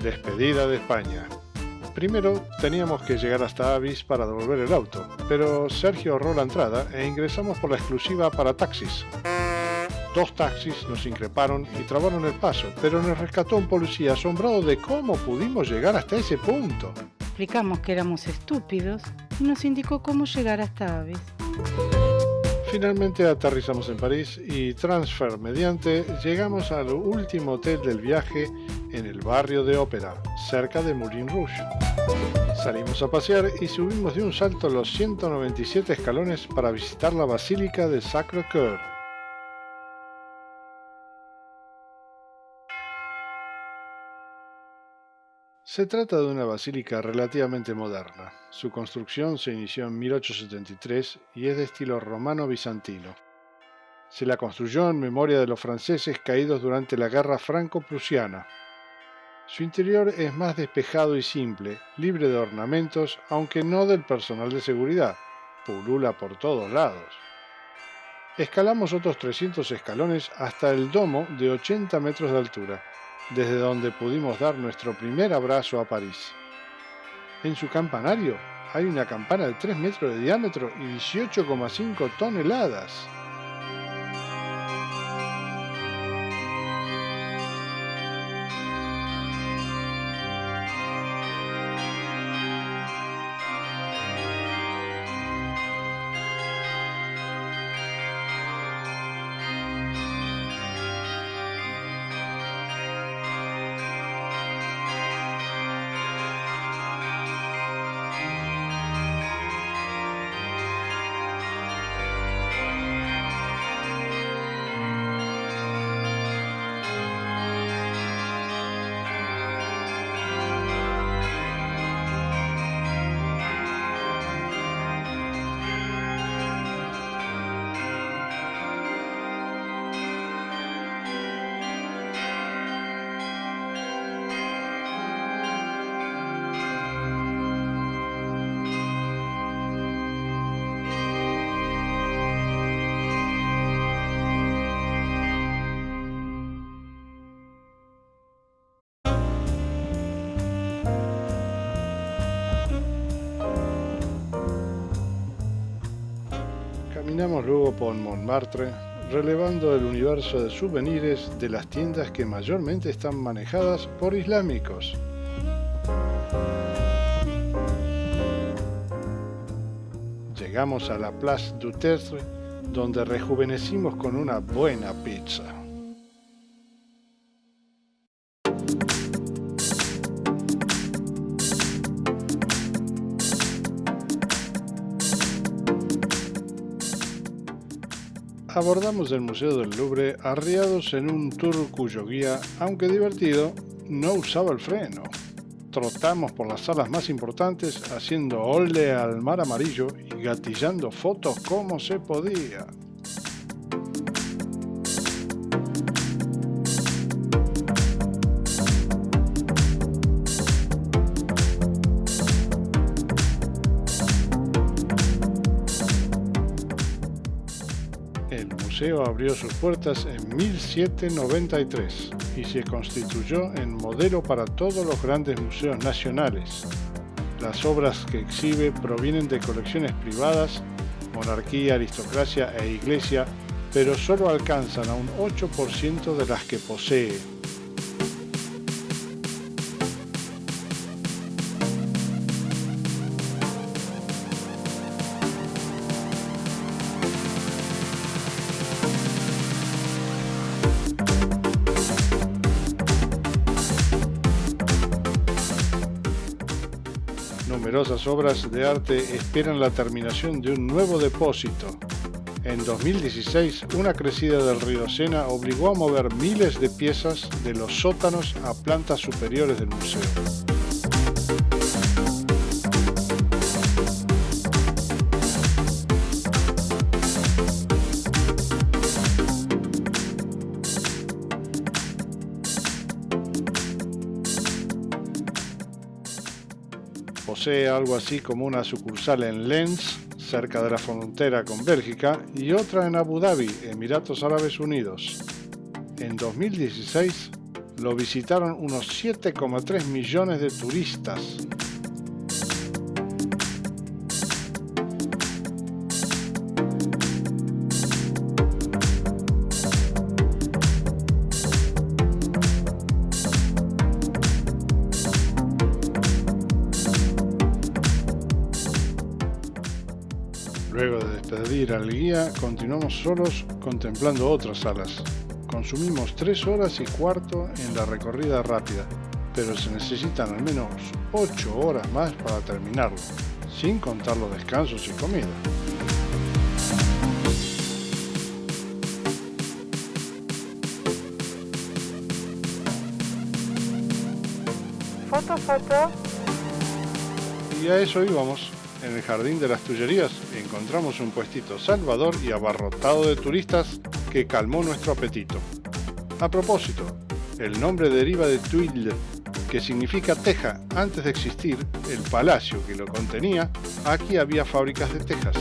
Despedida de España. Primero teníamos que llegar hasta Avis para devolver el auto, pero Sergio ahorró la entrada e ingresamos por la exclusiva para taxis. 2 taxis nos increparon y trabaron el paso, pero nos rescató un policía asombrado de cómo pudimos llegar hasta ese punto. Explicamos que éramos estúpidos y nos indicó cómo llegar hasta Avis. Finalmente aterrizamos en París y transfer mediante llegamos al último hotel del viaje en el barrio de Ópera, cerca de Moulin Rouge. Salimos a pasear y subimos de un salto los 197 escalones para visitar la Basílica de Sacré-Cœur. Se trata de una basílica relativamente moderna. Su construcción se inició en 1873 y es de estilo romano-bizantino. Se la construyó en memoria de los franceses caídos durante la Guerra Franco-Prusiana. Su interior es más despejado y simple, libre de ornamentos, aunque no del personal de seguridad. Pulula por todos lados. Escalamos otros 300 escalones hasta el domo de 80 metros de altura, desde donde pudimos dar nuestro primer abrazo a París. En su campanario hay una campana de 3 metros de diámetro y 18,5 toneladas. Caminamos luego por Montmartre, relevando el universo de souvenirs de las tiendas que mayormente están manejadas por islámicos. Llegamos a la Place du Tertre, donde rejuvenecimos con una buena pizza. Abordamos el Museo del Louvre arriados en un tour cuyo guía, aunque divertido, no usaba el freno. Trotamos por las salas más importantes haciendo olé al mar amarillo y gatillando fotos como se podía. El museo abrió sus puertas en 1793 y se constituyó en modelo para todos los grandes museos nacionales. Las obras que exhibe provienen de colecciones privadas, monarquía, aristocracia e iglesia, pero solo alcanzan a un 8% de las que posee. Numerosas obras de arte esperan la terminación de un nuevo depósito. En 2016, una crecida del río Sena obligó a mover miles de piezas de los sótanos a plantas superiores del museo. Posee algo así como una sucursal en Lens, cerca de la frontera con Bélgica, y otra en Abu Dhabi, Emiratos Árabes Unidos. En 2016 Lo visitaron unos 7,3 millones de turistas. Luego de despedir al guía, continuamos solos contemplando otras salas. Consumimos 3 horas y cuarto en la recorrida rápida, pero se necesitan al menos 8 horas más para terminarlo, sin contar los descansos y comida. Foto. Y a eso íbamos. En el Jardín de las Tullerías encontramos un puestito salvador y abarrotado de turistas que calmó nuestro apetito. A propósito, el nombre deriva de Tuile, que significa teja. Antes de existir el palacio que lo contenía, aquí había fábricas de tejas.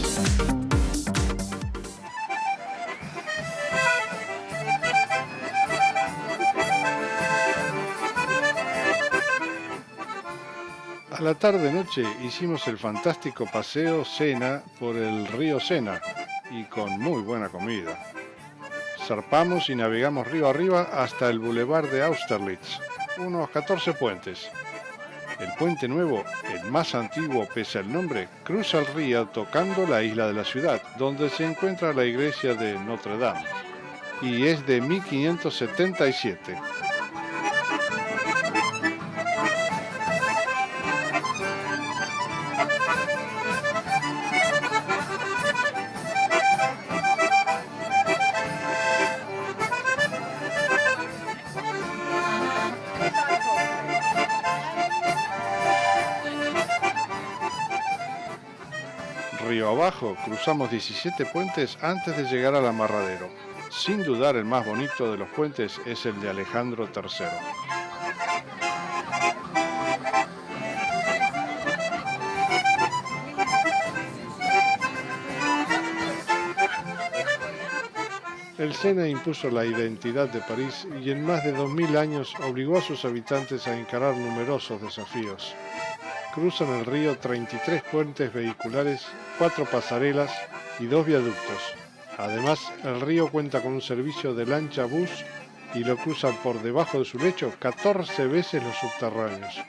A la tarde-noche hicimos el fantástico paseo Sena por el río Sena y con muy buena comida. Zarpamos y navegamos río arriba hasta el Boulevard de Austerlitz, unos 14 puentes. El puente nuevo, el más antiguo pese al nombre, cruza el río tocando la isla de la ciudad, donde se encuentra la iglesia de Notre Dame, y es de 1577. Río abajo, cruzamos 17 puentes antes de llegar al amarradero. Sin dudar, el más bonito de los puentes es el de Alejandro III. El Sena impuso la identidad de París y en más de 2000 años obligó a sus habitantes a encarar numerosos desafíos. Cruzan el río 33 puentes vehiculares, 4 pasarelas y 2 viaductos. Además, el río cuenta con un servicio de lancha-bus y lo cruzan por debajo de su lecho 14 veces los subterráneos.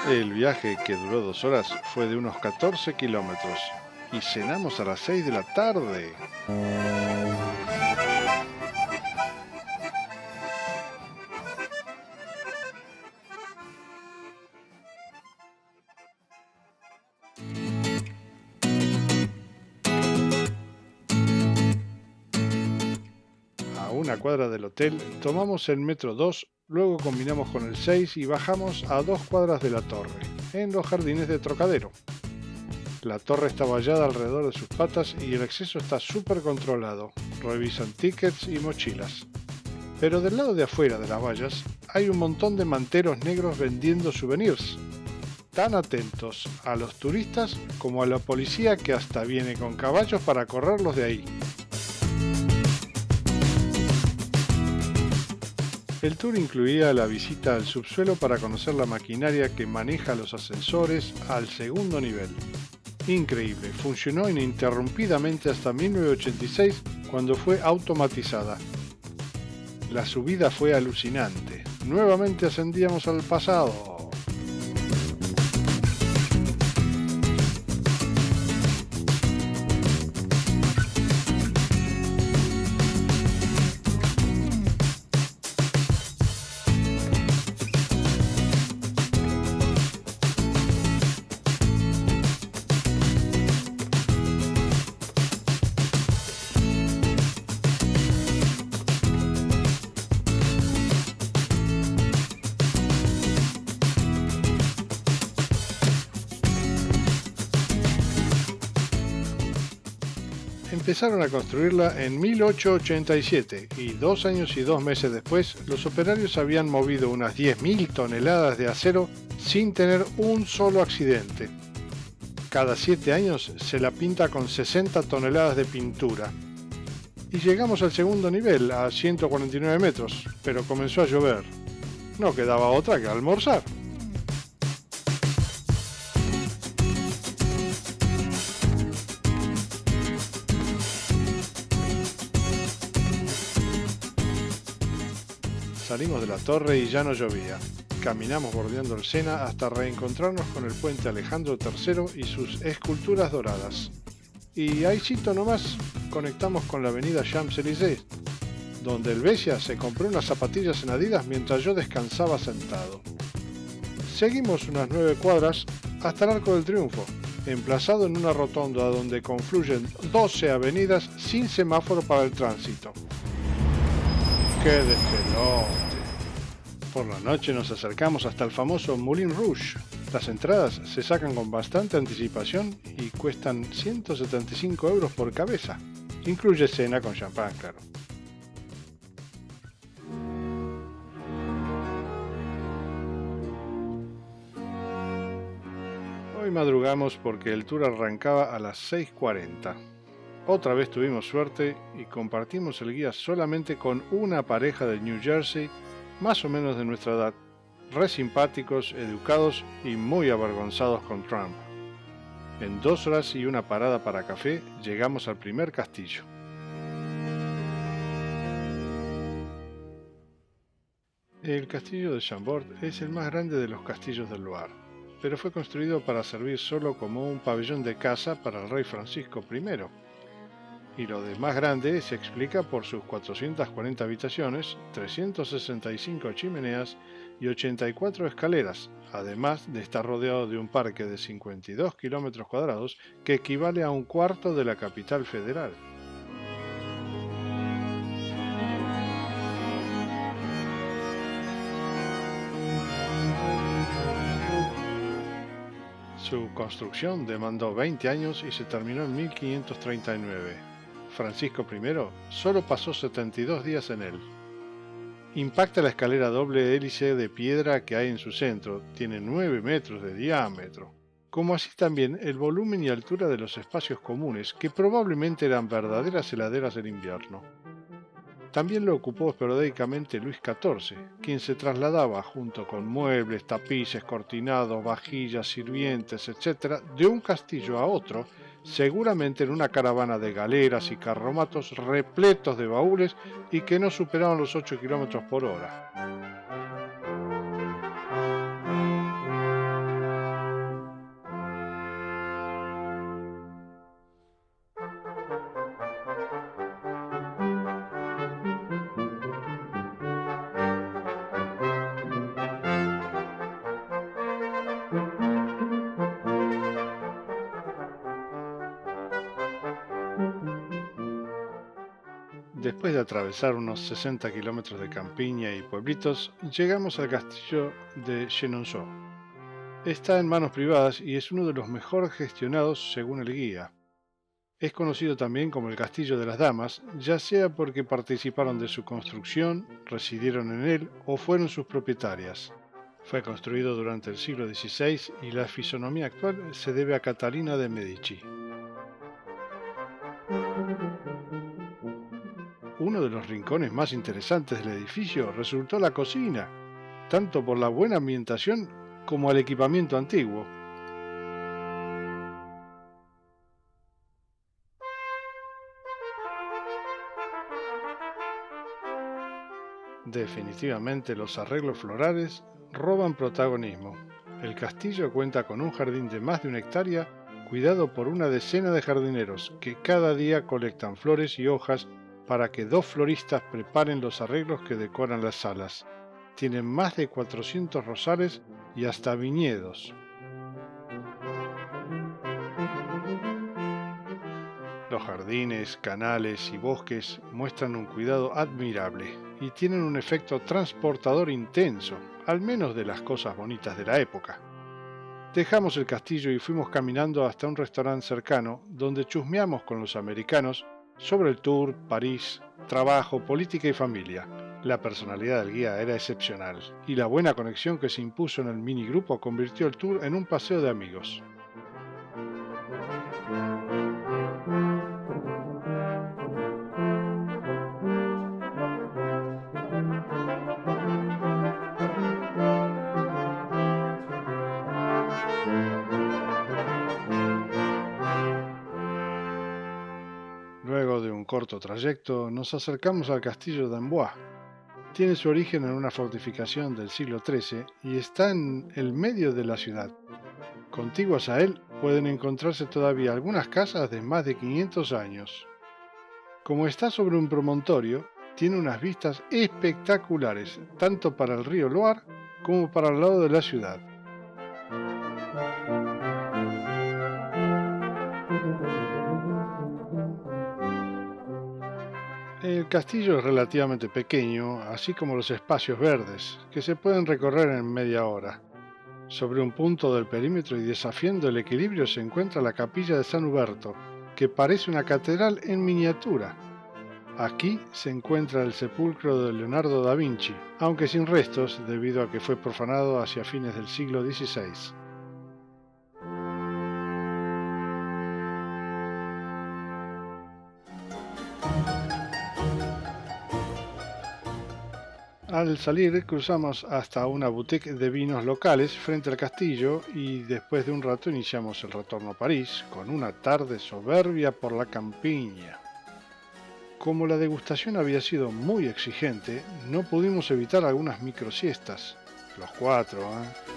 El viaje, que duró 2 horas, fue de unos 14 kilómetros y cenamos a las 6 de la tarde. A una cuadra del hotel tomamos el metro 2. Luego combinamos con el 6 y bajamos a 2 cuadras de la torre, en los jardines de Trocadero. La torre está vallada alrededor de sus patas y el acceso está súper controlado. Revisan tickets y mochilas. Pero del lado de afuera de las vallas hay un montón de manteros negros vendiendo souvenirs. Tan atentos a los turistas como a la policía, que hasta viene con caballos para correrlos de ahí. El tour incluía la visita al subsuelo para conocer la maquinaria que maneja los ascensores al segundo nivel. Increíble, funcionó ininterrumpidamente hasta 1986, cuando fue automatizada. La subida fue alucinante. Nuevamente ascendíamos al pasado. Empezaron a construirla en 1887 y 2 años y 2 meses después, los operarios habían movido unas 10.000 toneladas de acero sin tener un solo accidente. Cada 7 años se la pinta con 60 toneladas de pintura. Y llegamos al segundo nivel, a 149 metros, pero comenzó a llover. No quedaba otra que almorzar. Salimos de la torre y ya no llovía. Caminamos bordeando el Sena hasta reencontrarnos con el puente Alejandro III y sus esculturas doradas. Y ahícito nomás conectamos con la avenida Champs-Élysées, donde el Besia se compró unas zapatillas en Adidas mientras yo descansaba sentado. Seguimos unas 9 cuadras hasta el Arco del Triunfo, emplazado en una rotonda donde confluyen 12 avenidas sin semáforo para el tránsito. ¡Qué despelote! Por la noche nos acercamos hasta el famoso Moulin Rouge. Las entradas se sacan con bastante anticipación y cuestan 175 euros por cabeza. Incluye cena con champán, claro. Hoy madrugamos porque el tour arrancaba a las 6:40. Otra vez tuvimos suerte y compartimos el guía solamente con una pareja de New Jersey, más o menos de nuestra edad, re simpáticos, educados y muy avergonzados con Trump. En 2 horas y una parada para café llegamos al primer castillo. El castillo de Chambord es el más grande de los castillos del Loire, pero fue construido para servir solo como un pabellón de caza para el rey Francisco I. Y lo de más grande se explica por sus 440 habitaciones, 365 chimeneas y 84 escaleras, además de estar rodeado de un parque de 52 kilómetros cuadrados que equivale a un cuarto de la capital federal. Su construcción demandó 20 años y se terminó en 1539. Francisco I solo pasó 72 días en él. Impacta la escalera doble hélice de piedra que hay en su centro, tiene 9 metros de diámetro, como así también el volumen y altura de los espacios comunes, que probablemente eran verdaderas heladeras del invierno. También lo ocupó esporádicamente Luis XIV, quien se trasladaba junto con muebles, tapices, cortinados, vajillas, sirvientes, etc., de un castillo a otro, seguramente en una caravana de galeras y carromatos repletos de baúles y que no superaban los 8 kilómetros por hora. Después de atravesar unos 60 kilómetros de campiña y pueblitos, llegamos al castillo de Chenonceau. Está en manos privadas y es uno de los mejor gestionados según el guía. Es conocido también como el Castillo de las Damas, ya sea porque participaron de su construcción, residieron en él o fueron sus propietarias. Fue construido durante el siglo XVI y la fisonomía actual se debe a Catalina de Medici. Uno de los rincones más interesantes del edificio resultó la cocina, tanto por la buena ambientación como el equipamiento antiguo. Definitivamente los arreglos florales roban protagonismo. El castillo cuenta con un jardín de más de 1 hectárea, cuidado por una decena de jardineros que cada día colectan flores y hojas para que 2 floristas preparen los arreglos que decoran las salas. Tienen más de 400 rosales y hasta viñedos. Los jardines, canales y bosques muestran un cuidado admirable y tienen un efecto transportador intenso, al menos de las cosas bonitas de la época. Dejamos el castillo y fuimos caminando hasta un restaurante cercano donde chusmeamos con los americanos Sobre el tour, París, trabajo, política y familia. La personalidad del guía era excepcional, y la buena conexión que se impuso en el minigrupo convirtió el tour en un paseo de amigos. Luego de un corto trayecto, nos acercamos al castillo de Amboise. Tiene su origen en una fortificación del siglo XIII y está en el medio de la ciudad. Contiguas a él pueden encontrarse todavía algunas casas de más de 500 años. Como está sobre un promontorio, tiene unas vistas espectaculares, tanto para el río Loire como para el lado de la ciudad. El castillo es relativamente pequeño, así como los espacios verdes, que se pueden recorrer en media hora. Sobre un punto del perímetro y desafiando el equilibrio se encuentra la capilla de San Huberto, que parece una catedral en miniatura. Aquí se encuentra el sepulcro de Leonardo da Vinci, aunque sin restos debido a que fue profanado hacia fines del siglo XVI. Al salir cruzamos hasta una boutique de vinos locales frente al castillo y después de un rato iniciamos el retorno a París con una tarde soberbia por la campiña. Como la degustación había sido muy exigente, no pudimos evitar algunas microsiestas. Los cuatro, ¿eh?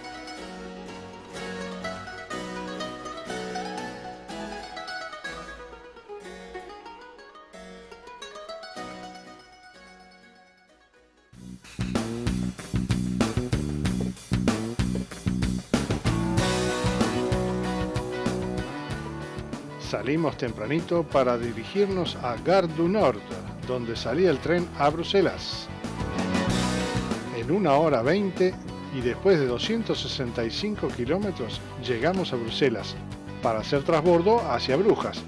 Salimos tempranito para dirigirnos a Gare du Nord, donde salía el tren a Bruselas. En 1 hora 20 y después de 265 kilómetros llegamos a Bruselas para hacer transbordo hacia Brujas.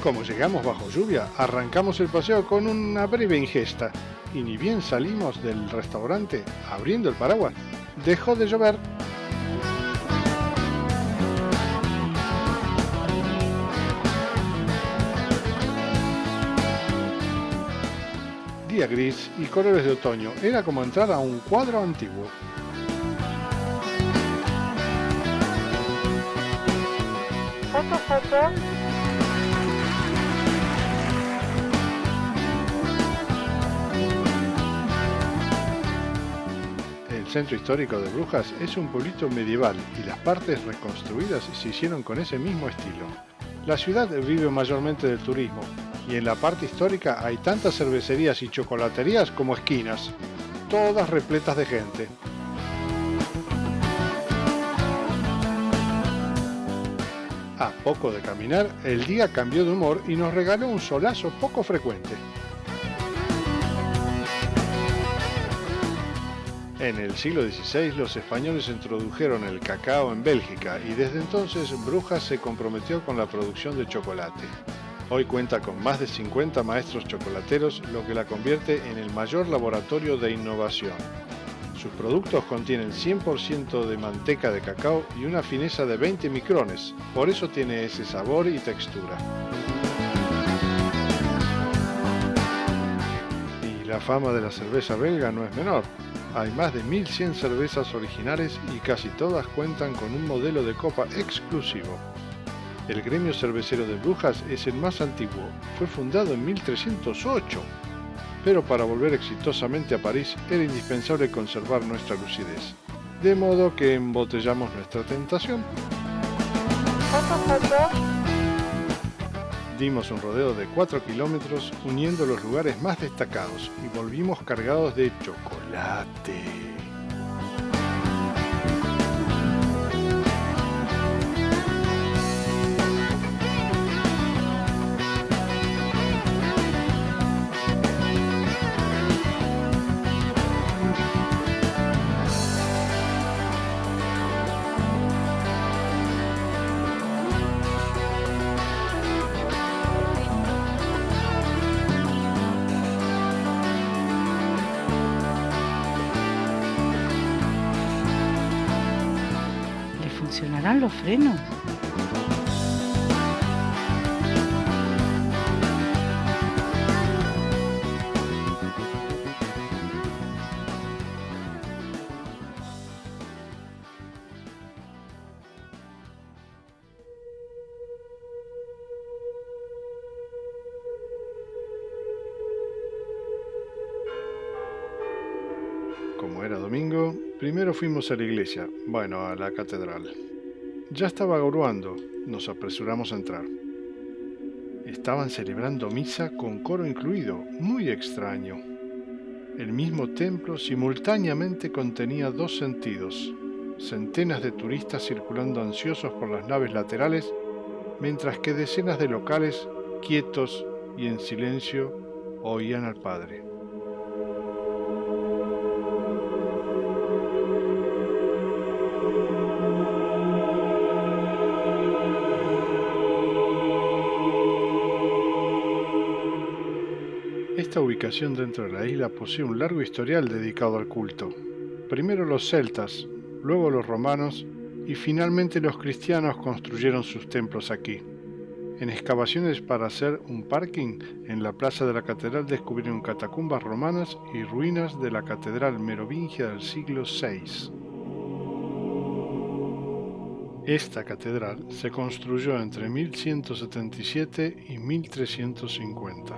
Como llegamos bajo lluvia, arrancamos el paseo con una breve ingesta y ni bien salimos del restaurante abriendo el paraguas, dejó de llover. Día gris y colores de otoño, era como entrar a un cuadro antiguo. Foto. El centro histórico de Brujas es un pueblito medieval y las partes reconstruidas se hicieron con ese mismo estilo. La ciudad vive mayormente del turismo y en la parte histórica hay tantas cervecerías y chocolaterías como esquinas, todas repletas de gente. A poco de caminar, el día cambió de humor y nos regaló un solazo poco frecuente. En el siglo XVI los españoles introdujeron el cacao en Bélgica y desde entonces Brujas se comprometió con la producción de chocolate. Hoy cuenta con más de 50 maestros chocolateros, lo que la convierte en el mayor laboratorio de innovación. Sus productos contienen 100% de manteca de cacao y una fineza de 20 micrones, por eso tiene ese sabor y textura. Y la fama de la cerveza belga no es menor. Hay más de 1100 cervezas originales y casi todas cuentan con un modelo de copa exclusivo. El gremio cervecero de Brujas es el más antiguo, fue fundado en 1308. Pero para volver exitosamente a París era indispensable conservar nuestra lucidez. De modo que embotellamos nuestra tentación. Dimos un rodeo de 4 kilómetros uniendo los lugares más destacados y volvimos cargados de chocolate. ¿Funcionarán los frenos? Como era domingo, primero fuimos a la iglesia, a la catedral. Ya estaba gruando, nos apresuramos a entrar. Estaban celebrando misa con coro incluido, muy extraño. El mismo templo simultáneamente contenía dos sentidos, centenas de turistas circulando ansiosos por las naves laterales, mientras que decenas de locales, quietos y en silencio, oían al Padre. Esta ubicación dentro de la isla posee un largo historial dedicado al culto. Primero los celtas, luego los romanos y finalmente los cristianos construyeron sus templos aquí. En excavaciones para hacer un parking, en la plaza de la catedral descubrieron catacumbas romanas y ruinas de la catedral merovingia del siglo VI. Esta catedral se construyó entre 1177 y 1350.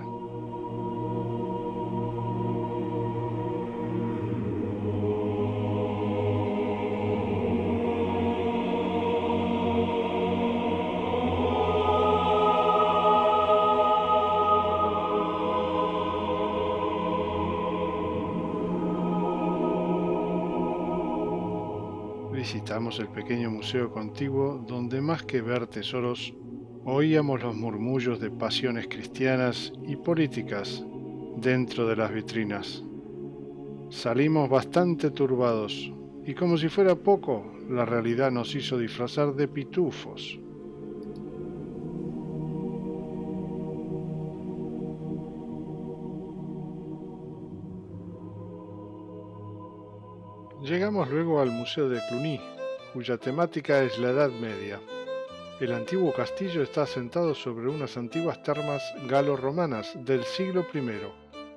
Visitamos el pequeño museo contiguo donde más que ver tesoros, oíamos los murmullos de pasiones cristianas y políticas dentro de las vitrinas. Salimos bastante turbados y como si fuera poco, la realidad nos hizo disfrazar de pitufos. Llegamos luego al Museo de Cluny, cuya temática es la Edad Media. El antiguo castillo está asentado sobre unas antiguas termas galo-romanas del siglo I,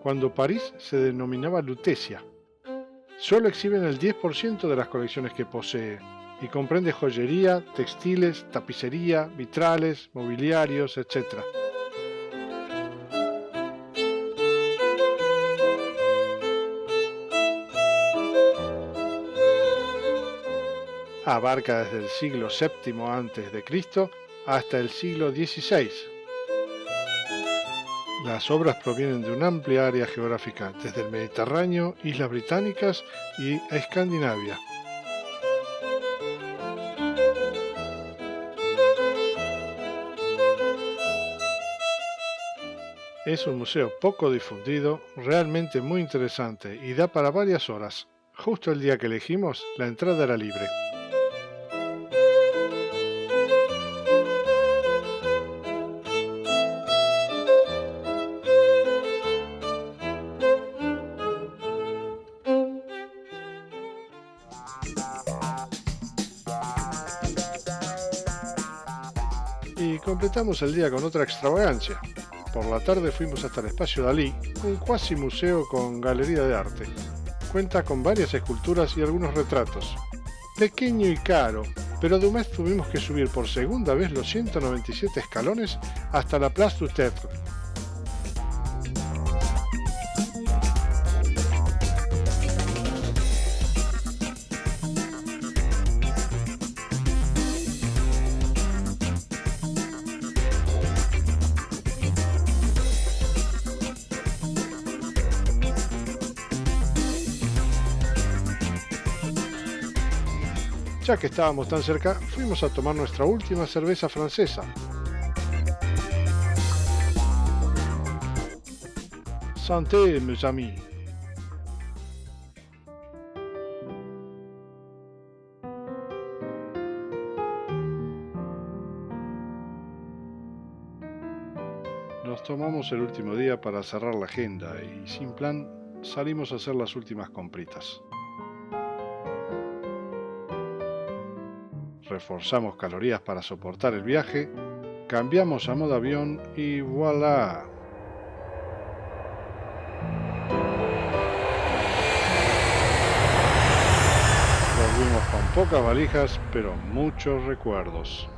cuando París se denominaba Lutecia. Solo exhiben el 10% de las colecciones que posee, y comprende joyería, textiles, tapicería, vitrales, mobiliarios, etc. Abarca desde el siglo VII a.C. hasta el siglo XVI. Las obras provienen de una amplia área geográfica, desde el Mediterráneo, Islas Británicas y Escandinavia. Es un museo poco difundido, realmente muy interesante y da para varias horas. Justo el día que elegimos, la entrada era libre. Y completamos el día con otra extravagancia. Por la tarde fuimos hasta el Espacio Dalí, un cuasi museo con galería de arte. Cuenta con varias esculturas y algunos retratos. Pequeño y caro, pero además tuvimos que subir por segunda vez los 197 escalones hasta la Place du Tertre. Ya que estábamos tan cerca, fuimos a tomar nuestra última cerveza francesa. Santé, mes amis. Nos tomamos el último día para cerrar la agenda y, sin plan, salimos a hacer las últimas compritas. reforzamos calorías para soportar el viaje, cambiamos a modo avión y voilà. Volvimos con pocas valijas, pero muchos recuerdos.